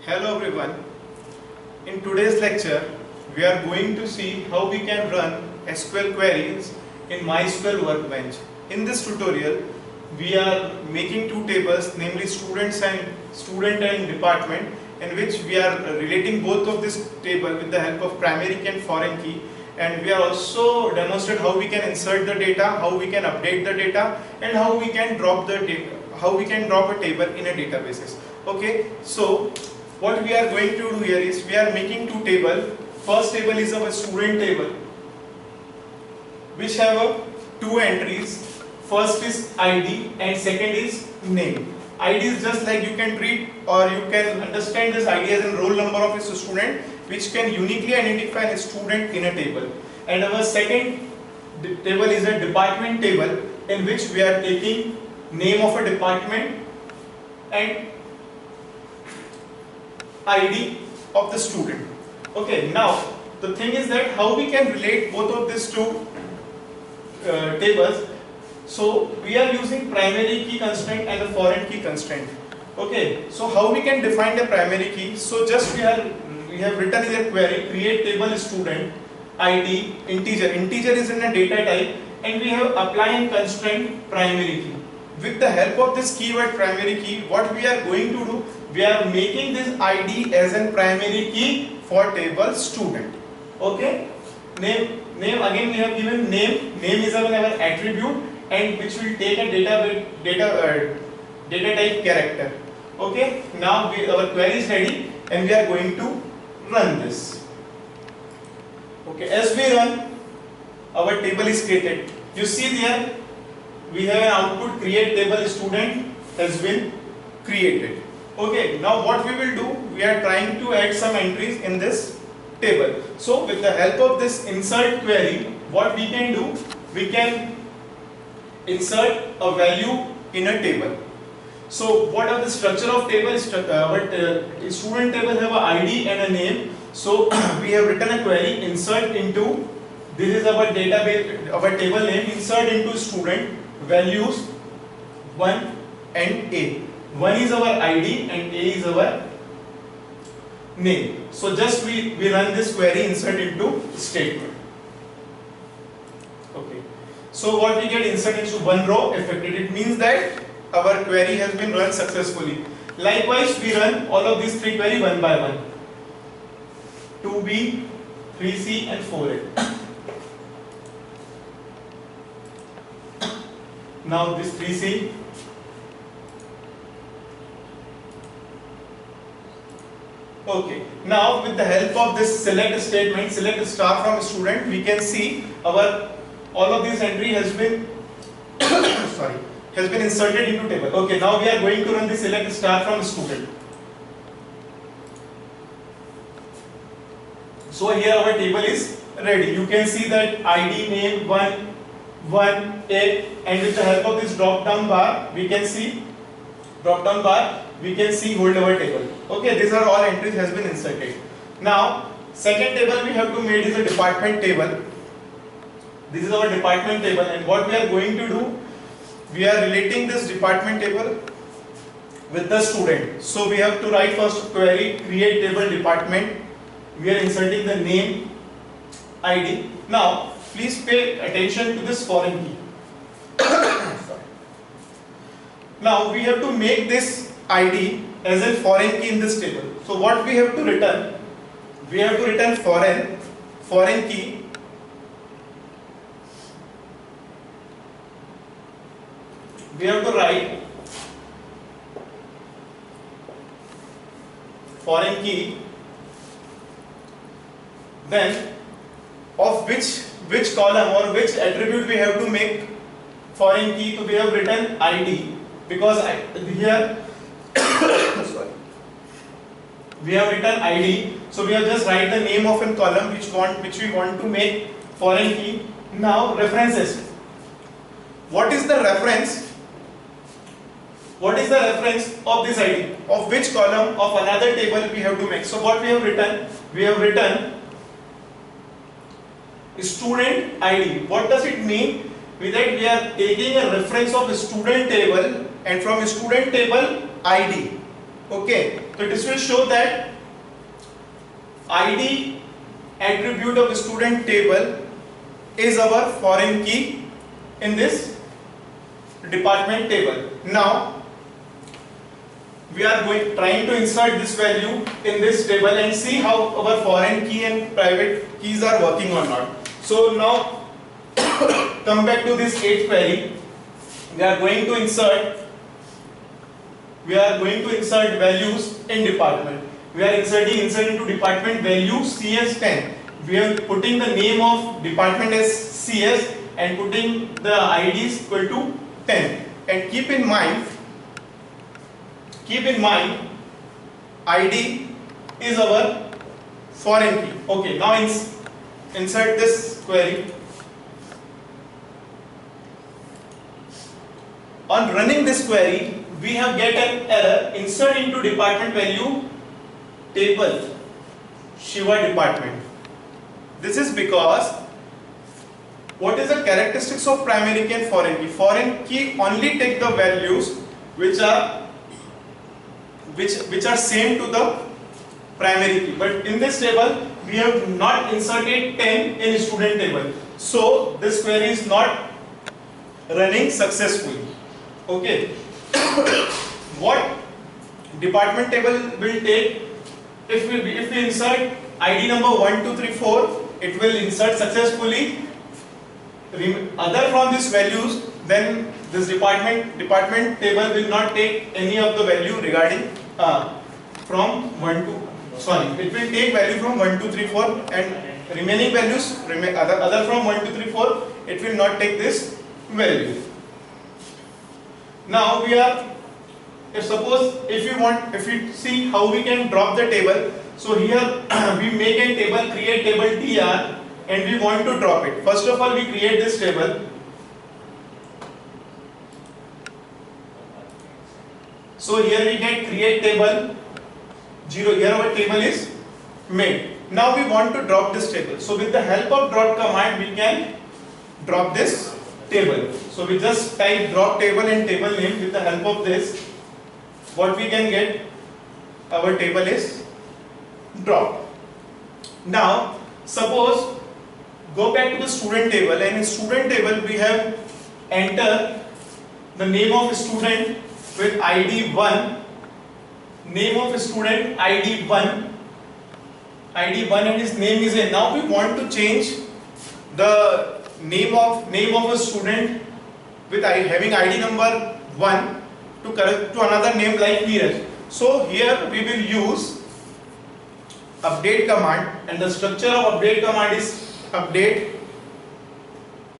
Hello everyone. In today's lecture, we are going to see how we can run SQL queries in MySQL Workbench. In this tutorial, we are making two tables, namely student and department, in which we are relating both of this table with the help of primary key and foreign key. And we are also demonstrate how we can insert the data, how we can update the data, and how we can drop the data, how we can drop a table in a databases. Okay, so what we are going to do here is we are making two tables. First table is our student table, which have two entries. First is ID and second is name. ID is just like you can treat or you can understand this ID as a roll number of a student, which can uniquely identify a student in a table. And our second table is a department table, in which we are taking name of a department and ID of the student. Okay, now the thing is that how we can relate both of these two tables. So we are using primary key constraint and a foreign key constraint. Okay, so how we can define the primary key? So just we have written in a query, create table student ID integer. Integer is in a data type, and we have apply and constraint primary key. With the help of this keyword primary key, what we are going to do, we are making this ID as a primary key for table student. Okay, name again we have given name. Name is our attribute, and which will take a data type character. Okay, now our query is ready, and we are going to run this. Okay, as we run, our table is created. You see there, we have an output create table student has been created. Okay, now what we will do, we are trying to add some entries in this table. So with the help of this insert query, what we can do, we can insert a value in a table. So what are the structure of table? Student table have a ID and a name. So we have written a query, insert into, this is our database, our table name, insert into student values 1 and A. 1 is our ID and A is our name. So just we run this query, insert into statement. Okay. So what we get, insert into one row affected. It means that our query has been run successfully. Likewise, we run all of these three query one by one. 2B, 3C and 4A. Now this 3C. Okay, now with the help of this select statement, select star from student, we can see our all of this entry has been has been inserted into table. Okay, now we are going to run the select star from student. So here our table is ready. You can see that ID, name 1, A, and with the help of this drop down bar, we can see hold our table. Okay, these are all entries has been inserted. Now second table we have to make is a department table. This is our department table, and what we are going to do, we are relating this department table with the student. So we have to write first query create table department. We are inserting the name, ID. Now please pay attention to this foreign key. Now we have to make this ID as a foreign key in this table. So what we have to return? We have to return foreign key. We have to write foreign key. Then of which column or which attribute we have to make foreign key. So we have written ID, because here we have written ID. So we have just write the name of a column which we want to make foreign key. Now references. What is the reference? What is the reference of this ID? Of which column of another table we have to make? So what we have written? We have written student ID. What does it mean? With that we are taking a reference of a student table, and from a student table ID. Okay. so this will show that ID attribute of student table is our foreign key in this department table. Now we are trying to insert this value in this table and see how our foreign key and private keys are working or not. So now come back to this 8th query. We are going to insert values in department. We are inserting into department value CS10. We are putting the name of department as CS and putting the ID is equal to 10. And keep in mind ID is our foreign key. Okay, now insert this query. On running this query, we have get an error, insert into department value table Shiva department. This is because what is the characteristics of primary key and foreign key? Foreign key only take the values which are same to the primary key, but in this table we have not inserted 10 in student table, so this query is not running successfully. Okay. What department table will take? If we insert ID number 1, 2, 3, 4, it will insert successfully. Other from these values, then this department table will not take any of the value regarding from 1 to it will take value from 1, 2, 3, 4, and remaining values other from 1, 2, 3, 4, it will not take this value. Now we are, if we see how we can drop the table. So here we make a table, create table tr, and we want to drop it. First of all, we create this table. So here we get create table 0. Here our table is made. Now we want to drop this table. So with the help of drop command, we can drop this table. So we just type drop table and table name. With the help of this, what we can get, our table is dropped. Now suppose go back to the student table, and in student table we have enter the name of student with ID 1, name of student ID 1, and his name is A. Now we want to change the name of a student with having ID number 1 to another name like Neeraj. So here we will use update command, and the structure of update command is update